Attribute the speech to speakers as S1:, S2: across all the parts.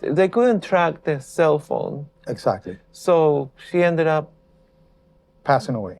S1: they couldn't track the cell phone.
S2: Exactly.
S1: So she ended up
S2: passing away.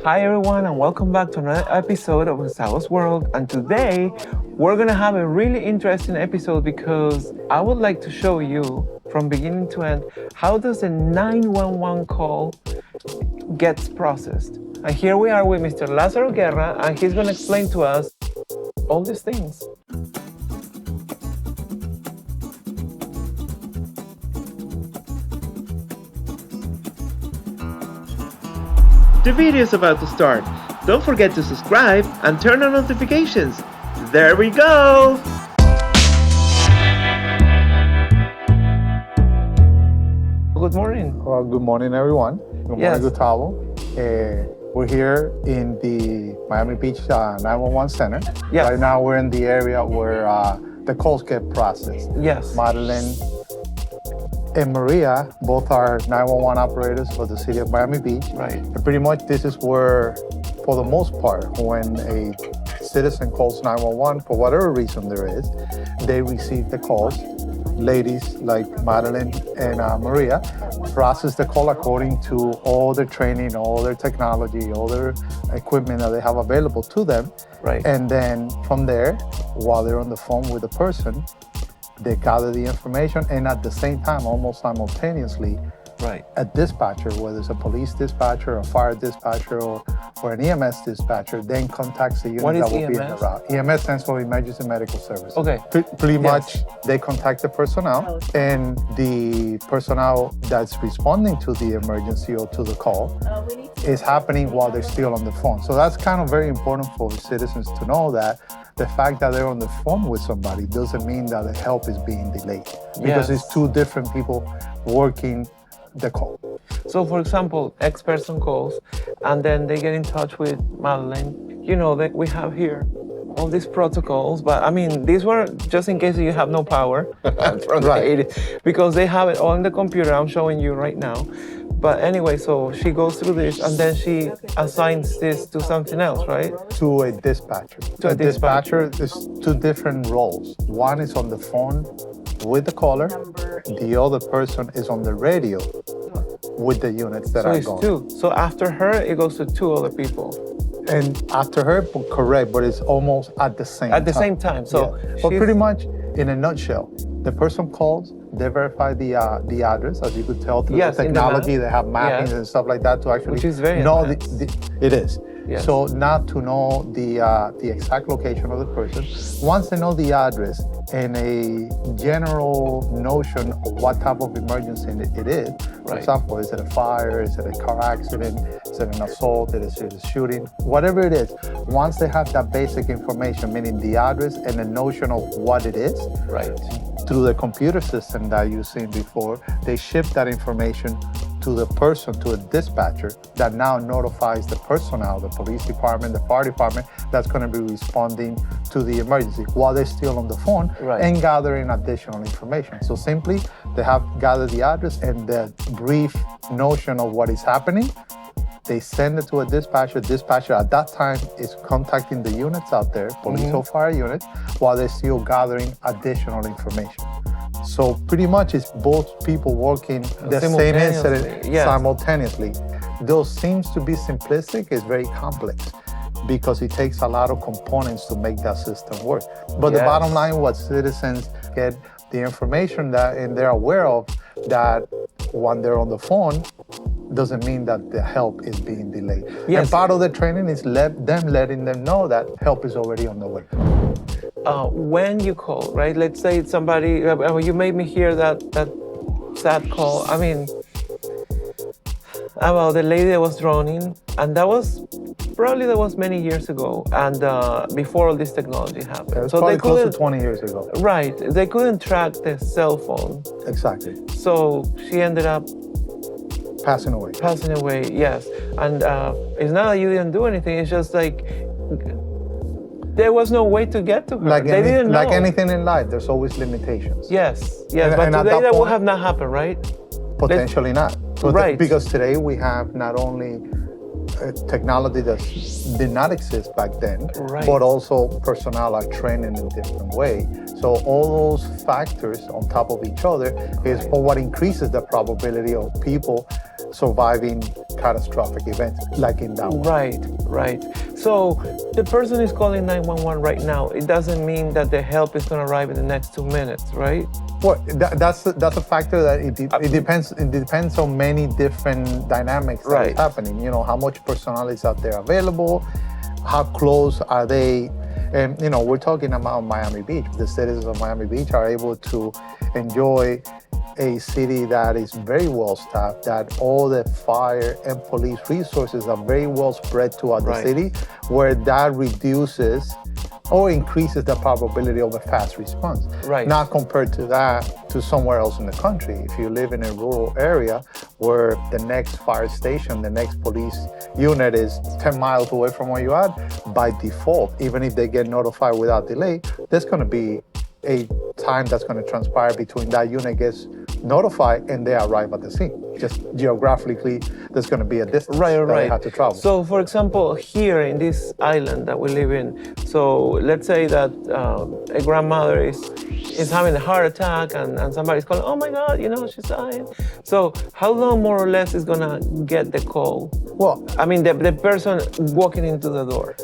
S1: Hi everyone, and welcome back to another episode of Gustavo's World. And today we're gonna have a really interesting episode because I would like to show you from beginning to end how does a 911 call gets processed. And here we are with Mr. Lázaro Guerra, and he's gonna explain to us all these things. The video is about to start. Don't forget to subscribe and turn on notifications. There we go! Good morning.
S2: Well, good morning, everyone. Good morning, Gustavo. We're here in the Miami Beach 911 Center.
S1: Yes.
S2: Right now, we're in the area where the calls get processed.
S1: Yes.
S2: Madeline and Maria, both are 911 operators for the city of Miami Beach.
S1: Right.
S2: And pretty much this is where, for the most part, when a citizen calls 911, for whatever reason there is, they receive the calls. Ladies like Madeline and Maria process the call according to all their training, all their technology, all their equipment that they have available to them.
S1: Right.
S2: And then from there, while they're on the phone with the person, they gather the information, and at the same time, almost simultaneously,
S1: right,
S2: a dispatcher, whether it's a police dispatcher, a fire dispatcher, or an EMS dispatcher, then contacts the unit that will be in the route. EMS stands for Emergency Medical Services.
S1: Okay.
S2: Pretty much, they contact the personnel, and the personnel that's responding to the emergency or to the call is happening while they're still on the phone. So that's kind of very important for citizens to know that the fact that they're on the phone with somebody doesn't mean that the help is being delayed, because it's two different people working the call.
S1: So for example, X person calls and then they get in touch with Madeline. You know that we have here all these protocols, but I mean, these were just in case you have no power from the 80s, because they have it all in the computer. I'm showing you right now. But anyway, so she goes through this and then she assigns this to something else, right?
S2: To a dispatcher.
S1: To a dispatcher.
S2: There's two different roles. One is on the phone with the caller. The other person is on the radio with the units that are going.
S1: So it's two. So after her, it goes to two other people.
S2: And after her, correct, but it's almost at the same time.
S1: At the same time. So
S2: But pretty much, in a nutshell, the person calls, they verify the address, as you could tell through the technology. They have mappings and stuff like that to actually
S1: Which is very
S2: know it is.
S1: Yes.
S2: So not to know the exact location of the person. Once they know the address and a general notion of what type of emergency it is, for example, is it a fire, is it a car accident, is it an assault, is it a shooting, whatever it is, once they have that basic information, meaning the address and the notion of what it is, through the computer system that you've seen before, they ship that information to the person, to a dispatcher that now notifies the personnel, the police department, the fire department, that's going to be responding to the emergency while they're still on the phone and gathering additional information. So simply, they have gathered the address and the brief notion of what is happening. They send it to a dispatcher. Dispatcher at that time is contacting the units out there, police or fire units, while they're still gathering additional information. So pretty much it's both people working the same incident simultaneously. Though seems to be simplistic, it's very complex because it takes a lot of components to make that system work. But the bottom line, what citizens get the information that and they're aware of, that when they're on the phone, doesn't mean that the help is being delayed. And part of the training is letting them know that help is already on the way.
S1: When you call, right? Let's say it's somebody, you made me hear that sad call. I mean, about the lady that was drowning, and that was many years ago, and before all this technology happened.
S2: Yeah, so probably close to 20 years ago.
S1: Right, they couldn't track the cell phone.
S2: Exactly.
S1: So she ended up
S2: passing away.
S1: Yes. And it's not that you didn't do anything, it's just like there was no way to get to her.
S2: Like
S1: they didn't know.
S2: Like anything in life, there's always limitations.
S1: Yes, but today that will have not happened, right?
S2: Potentially not.
S1: Right.
S2: Because today we have not only technology that did not exist back then,
S1: Right.
S2: but also personnel are trained in a different way. So all those factors on top of each other is what increases the probability of people surviving catastrophic events like in that one.
S1: Right. So the person is calling 911 right now. It doesn't mean that the help is going to arrive in the next 2 minutes, right?
S2: Well, that's a factor that it depends. It depends on many different dynamics that is happening. You know, how much personnel is out there available, how close are they, and you know, we're talking about Miami Beach. The citizens of Miami Beach are able to enjoy a city that is very well staffed, that all the fire and police resources are very well spread throughout the city, where that reduces or increases the probability of a fast response.
S1: Right.
S2: Not compared to that to somewhere else in the country. If you live in a rural area where the next fire station, the next police unit is 10 miles away from where you are, by default, even if they get notified without delay, there's going to be a time that's going to transpire between that unit gets notified and they arrive at the scene. Just geographically, there's going to be a distance that they have to travel.
S1: So, for example, here in this island that we live in, so let's say that a grandmother is having a heart attack and somebody's calling, oh my God, you know, she's dying. So how long more or less is going to get the call?
S2: Well,
S1: I mean, the person walking into the door.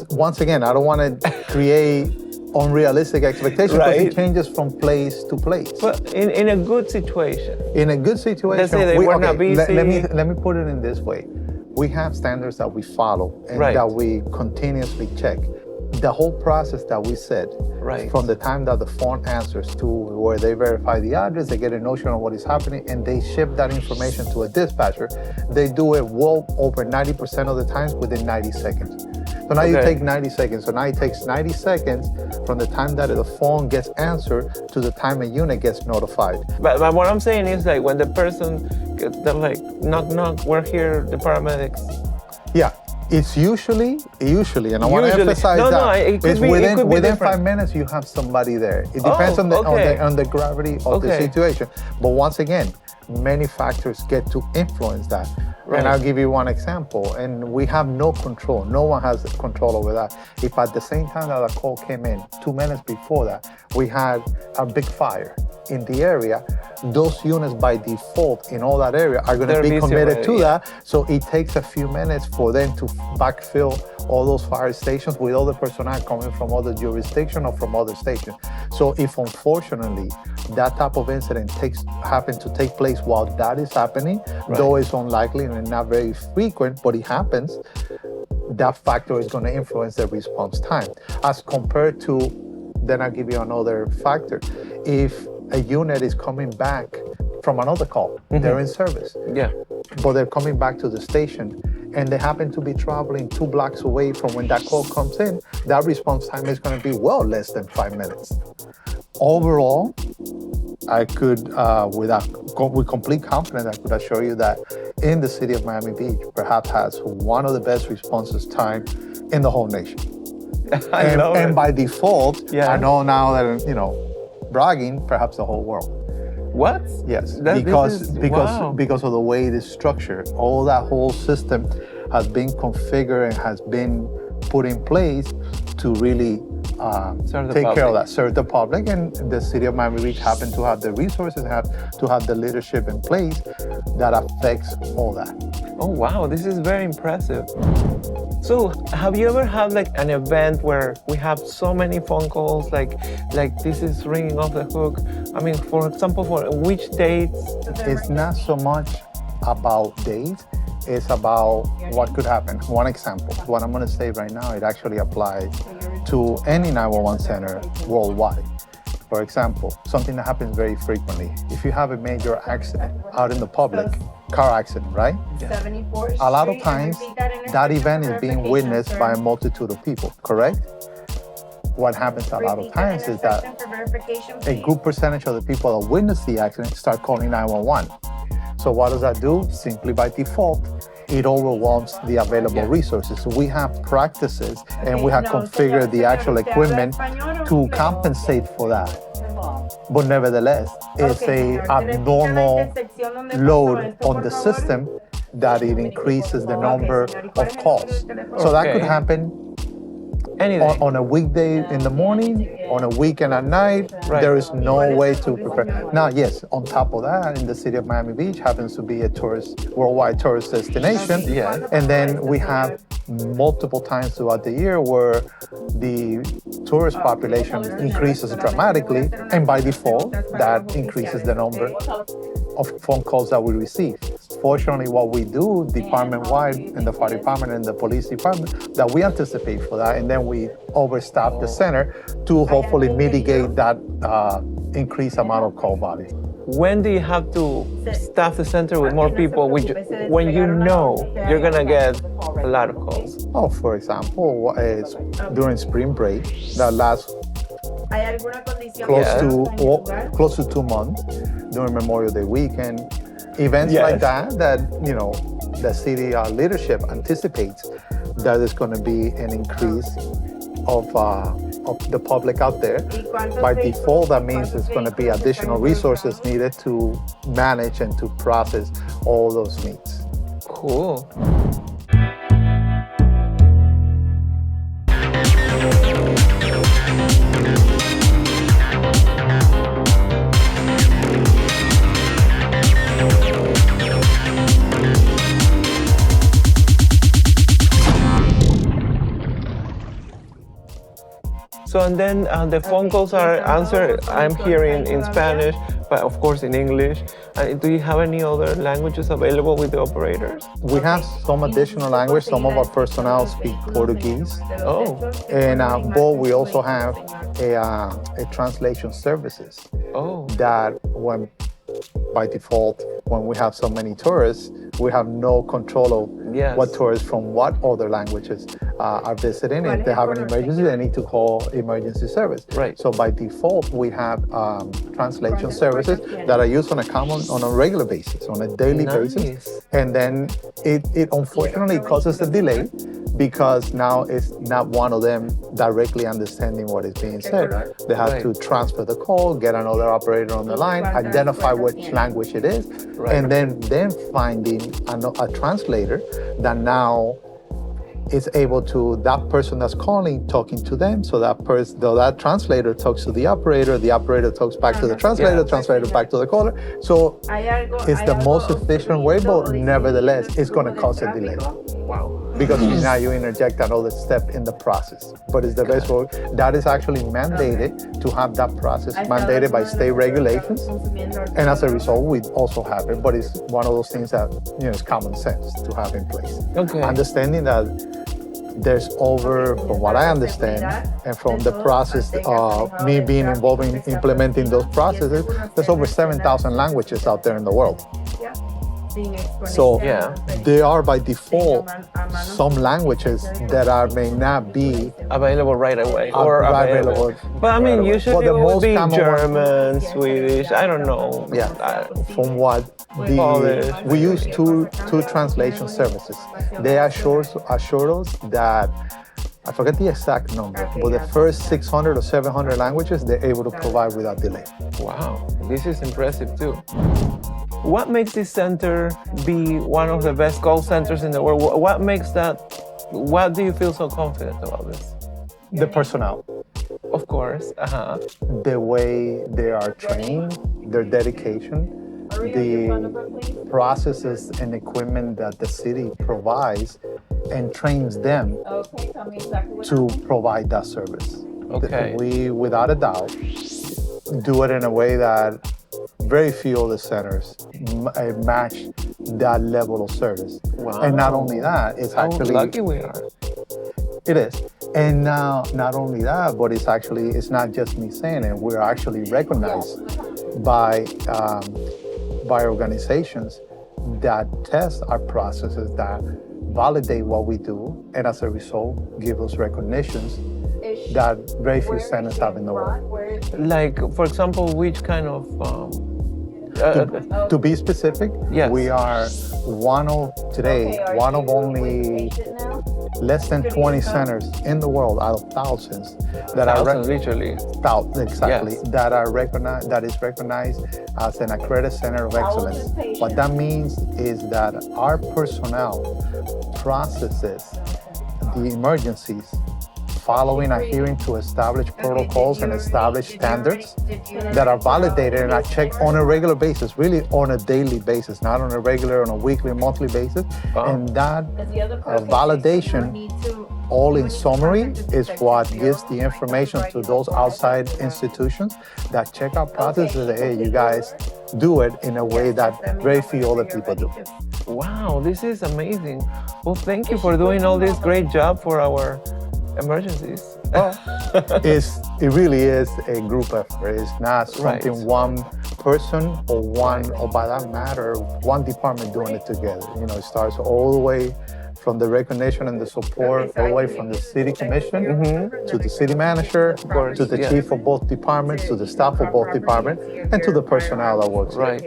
S2: Once again, I don't want to create unrealistic expectations because it changes from place to place.
S1: But in a good situation.
S2: In a good situation,
S1: let's say they were not busy.
S2: Let me put it in this way. We have standards that we follow and that we continuously check. The whole process that we said, from the time that the phone answers to where they verify the address, they get a notion of what is happening, and they ship that information to a dispatcher. They do it well over 90% of the times within 90 seconds. So now you take 90 seconds. So now it takes 90 seconds from the time that the phone gets answered to the time a unit gets notified.
S1: But what I'm saying is, like, when the person, they're like, knock, knock, we're here, the paramedics.
S2: Yeah. It's usually, and I want to emphasize within 5 minutes you have somebody there. It depends on the gravity of the situation. But once again, many factors get to influence that. And I'll give you one example. And we have no control. No one has control over that. If at the same time that a call came in, 2 minutes before that, we had a big fire in the area, those units by default in all that area are going to be committed to that. So it takes a few minutes for them to backfill all those fire stations with other personnel coming from other jurisdictions or from other stations. So if unfortunately that type of incident happens to take place while that is happening, though it's unlikely and not very frequent, but it happens, that factor is going to influence the response time. As compared to, then I'll give you another factor. If a unit is coming back from another call, they're in service, but they're coming back to the station, and they happen to be traveling 2 blocks away from when that call comes in, that response time is going to be well less than 5 minutes. Overall, I could, with complete confidence, I could assure you that in the city of Miami Beach, perhaps has one of the best responses time in the whole nation. And by default, I know now that, you know, bragging, perhaps the whole world.
S1: What?
S2: Yes, because of the way it is structured. All that whole system has been configured and has been put in place to really take care of that, serve the public. And the city of Miami Beach happen to have the resources, have to have the leadership in place that affects all that.
S1: Oh, wow, this is very impressive. So have you ever had like an event where we have so many phone calls, like this is ringing off the hook? I mean, for example, for which dates?
S2: It's not so much about dates, it's about what could happen. One example, what I'm going to say right now, it actually applies to any 911 center worldwide. For example, something that happens very frequently. If you have a major accident out in the public, car accident, right?
S1: Yeah.
S2: A lot of times, that event is being witnessed by a multitude of people, correct? What happens a lot of times is that a good percentage of the people that witness the accident start calling 911. So what does that do? Simply by default, it overwhelms the available resources. So we have practices and we have configured the actual equipment to compensate for that. But nevertheless, it's a abnormal load on the system that it increases the number of calls. So that could
S1: Okay.
S2: happen
S1: Any day.
S2: on a weekday in the morning, on a weekend at night.
S1: Right.
S2: There is no way to prepare. Now, yes, on top of that, in the city of Miami Beach happens to be a worldwide tourist destination.
S1: Yeah.
S2: And then we have multiple times throughout the year where the tourist population increases dramatically, and by default, that increases the number of phone calls that we receive. Fortunately, what we do department-wide in the fire department and the police department, that we anticipate for that, and then we overstaff the center to hopefully mitigate that increased amount of call volume.
S1: When do you have to staff the center with more people when you know you're gonna get a lot of calls?
S2: Oh, for example, during spring break, that lasts close to 2 months, during Memorial Day weekend, events
S1: Yes.
S2: like that the city leadership anticipates that there's going to be an increase of the public out there. By default, that means there's going to be additional resources needed to manage and to process all those needs.
S1: Cool. So and then the phone calls are answered, I'm hearing in Spanish, but of course in English. Do you have any other languages available with the operators?
S2: We have some additional language. Some of our personnel speak Portuguese.
S1: Oh,
S2: And but we also have a translation services
S1: oh,
S2: that by default, when we have so many tourists, we have no control of
S1: Yes.
S2: what tourists from what other languages are visiting. If they have an emergency, they need to call emergency service.
S1: Right.
S2: So by default, we have translation services that are used on a regular basis, on a daily
S1: Nice.
S2: basis. And then it unfortunately causes a delay because now it's not one of them directly understanding what is being said. They have
S1: Right.
S2: to transfer the call, get another operator on the line, identify which language it is,
S1: Right.
S2: and then finding a translator that now is able to, that person that's calling, talking to them. So that translator talks to the operator talks back to the translator,
S1: Yeah.
S2: translator back to the caller. So it's the most efficient way, but nevertheless, it's going to cause a delay.
S1: wow.
S2: Because now you interject another step in the process. But it's the best way. That is actually mandated to have that process mandated by state regulations. And as a result, we also have it. But it's one of those things that, it's common sense to have in place.
S1: Okay.
S2: Understanding that there's from what I understand, and from the process of me being involved in implementing those processes, there's over 7,000 languages out there in the world. So
S1: Yeah.
S2: there are by default some languages that may not be
S1: Available right away or
S2: available.
S1: But I mean,
S2: right away.
S1: usually
S2: But the
S1: it would
S2: most
S1: be
S2: common one-
S1: German, Swedish, I don't know.
S2: Yeah, from what
S1: Polish.
S2: we use two translation services. They assure us that, I forget the exact number, but the first 600 or 700 languages they're able to provide without delay.
S1: Wow, this is impressive too. What makes this center be one of the best call centers in the world? What makes that? What do you feel so confident about this?
S2: The personnel,
S1: Of course.
S2: the way they are trained, their dedication, the processes and equipment that the city provides and trains them to provide that service.
S1: Okay.
S2: We, without a doubt, do it in a way that very few of the centers match that level of service.
S1: Wow.
S2: And not only that, it's
S1: How
S2: actually
S1: lucky we are.
S2: it is. And now, not only that, but it's not just me saying it. We're actually recognized by organizations that test our processes, that validate what we do, and as a result, give us recognitions that very few centers have in the world.
S1: Like, for example, which kind of
S2: To be specific,
S1: Yes.
S2: we are one of only less than 20 centers in the world out of thousands that
S1: Thousands, literally.
S2: exactly
S1: Yes.
S2: that is recognized as an accredited center of excellence. What that means is that our personnel processes the emergencies following adhering to established protocols and established standards that are validated and are checked on a regular basis, really on a daily basis, not on a regular, on a weekly, monthly basis. And that validation, all in summary, is what gives the information to those outside institutions that check our processes. Hey, you guys do it in a way that very few other people do.
S1: Wow, this is amazing. Well, thank you for doing all this great job for our emergencies.
S2: It really is a group effort. It's not something
S1: Right.
S2: one person or by that matter, one department doing it together. It starts all the way from the recognition and the support, all the way from the city commission to the city manager, to the chief of both departments, to the staff of both departments, and to the personnel that works.
S1: Right.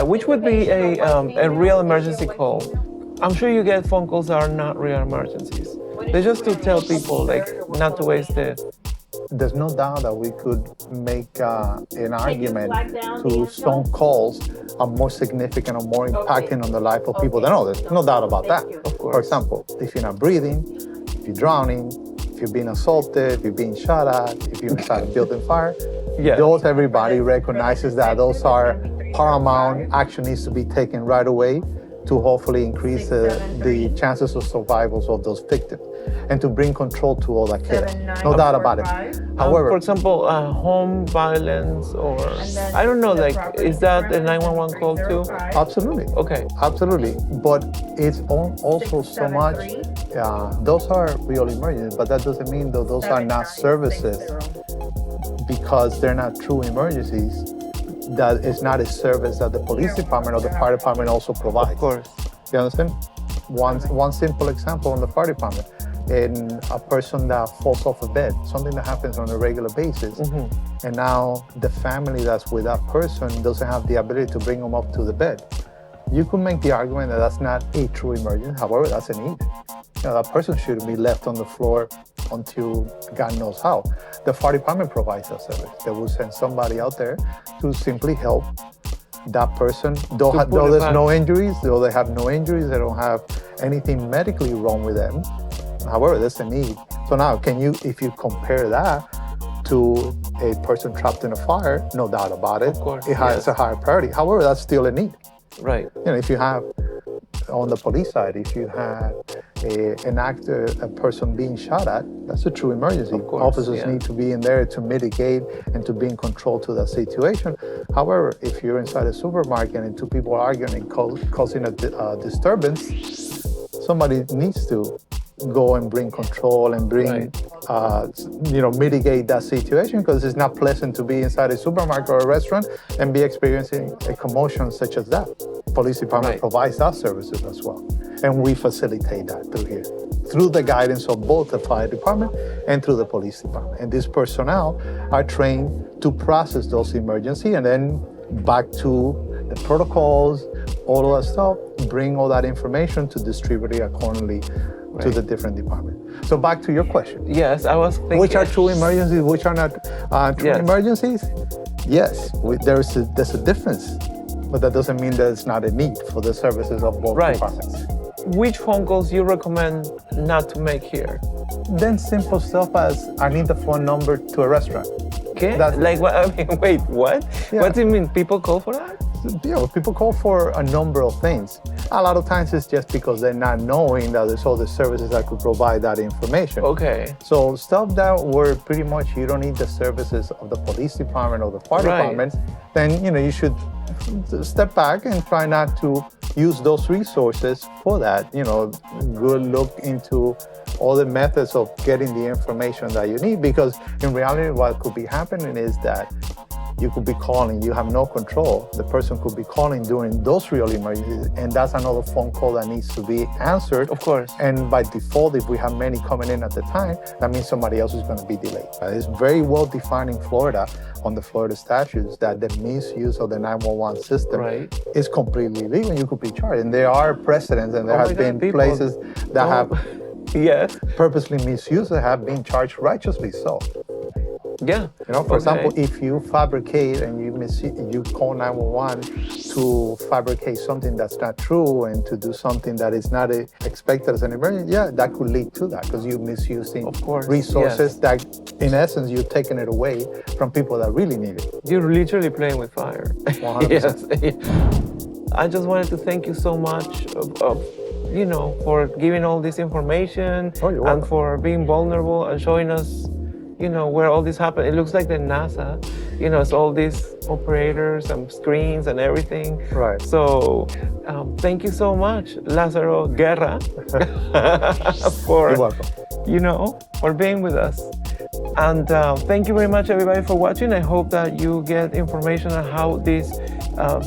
S1: Which would be a real emergency call? I'm sure you get phone calls that are not real emergencies. They're just to tell people, like, not to waste it.
S2: There's no doubt that we could make an argument to some calls are more significant or more impacting on the life of people than others. No doubt about that. For example, if you're not breathing, if you're drowning, if you're being assaulted, if you're being shot at, if you're inside a building fire, those everybody recognizes that those are paramount. Action needs to be taken right away to hopefully increase the chances of survival of those victims and to bring control to all that chaos. No doubt about it. However,
S1: for example, home violence, or I don't know, like, is that a 911 call too?
S2: Absolutely.
S1: Okay.
S2: Absolutely. But it's also so much, those are real emergencies, but that doesn't mean that those are not services because they're not true emergencies. That is not a service that the police department or the fire department also provides.
S1: Of course.
S2: You understand? One simple example in the fire department, in a person that falls off a bed, something that happens on a regular basis, and now the family that's with that person doesn't have the ability to bring them up to the bed. You could make the argument that that's not a true emergency. However, that's a need. That person shouldn't be left on the floor until God knows how. The fire department provides that service. They will send somebody out there to simply help that person. Though there's no injuries, though they have no injuries, they don't have anything medically wrong with them. However, there's a need. So now, if you compare that to a person trapped in a fire, no doubt about it,
S1: Of course,
S2: it has a higher priority. However, that's still a need.
S1: Right.
S2: If you have, on the police side, if you have a person being shot at, that's a true emergency.
S1: Of course,
S2: Officers need to be in there to mitigate and to be in control to that situation. However, if you're inside a supermarket and two people are arguing and causing a disturbance, somebody needs to go and bring control and bring, mitigate that situation, because it's not pleasant to be inside a supermarket or a restaurant and be experiencing a commotion such as that. Police department provides that services as well. And we facilitate that through here, through the guidance of both the fire department and through the police department. And these personnel are trained to process those emergencies and then back to the protocols, all of that stuff, bring all that information to distribute it accordingly to the different departments. So back to your question.
S1: Yes, I was thinking.
S2: Which are true emergencies, which are not true emergencies? Yes, there's a difference, but that doesn't mean that it's not a need for the services of both departments.
S1: Which phone calls you recommend not to make here?
S2: Then simple stuff as, I need the phone number to a restaurant.
S1: Okay, like what? I mean, wait, what?
S2: Yeah.
S1: What do you mean? People call for that?
S2: People call for a number of things. A lot of times it's just because they're not knowing that there's all the services that could provide that information.
S1: Okay.
S2: So stuff that were pretty much you don't need the services of the police department or the fire department, then you should step back and try not to use those resources for that. Good look into all the methods of getting the information that you need, because in reality what could be happening is that you could be calling, you have no control. The person could be calling during those real emergencies, and that's another phone call that needs to be answered.
S1: Of course.
S2: And by default, if we have many coming in at the time, that means somebody else is going to be delayed. It's very well defined in Florida, on the Florida statutes, that the misuse of the 911 system is completely illegal. You could be charged. And there are precedents, and there have been places that have purposely misused that have been charged righteously so.
S1: Yeah.
S2: You know, for example, if you fabricate and you call 911 to fabricate something that's not true and to do something that is not expected as an emergency, that could lead to that because you're misusing resources that, in essence, you're taking it away from people that really need it.
S1: You're literally playing with fire.
S2: 100%.
S1: Yes. I just wanted to thank you so much for giving all this information and for being vulnerable and showing us where all this happened. It looks like the NASA, it's all these operators and screens and everything.
S2: Right.
S1: So thank you so much, Lázaro Guerra, for,
S2: You're welcome.
S1: For being with us. And thank you very much, everybody, for watching. I hope that you get information on how this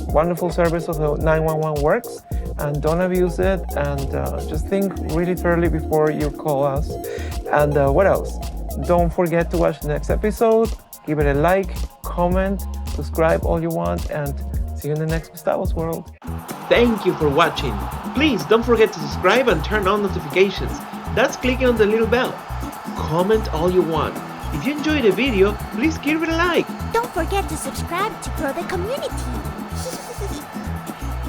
S1: wonderful service of the 911 works. And don't abuse it. And just think really thoroughly before you call us. And what else? Don't forget to watch the next episode. Give it a like, comment, subscribe all you want, and see you in the next Gustavo's World. Thank you for watching. Please don't forget to subscribe and turn on notifications. That's clicking on the little bell. Comment all you want. If you enjoyed the video, please give it a like.
S3: Don't forget to subscribe to grow the community.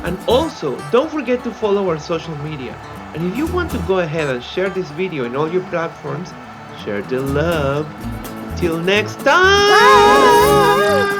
S1: And also, don't forget to follow our social media. And if you want to go ahead and share this video in all your platforms, share the love. Till next time!
S3: Bye.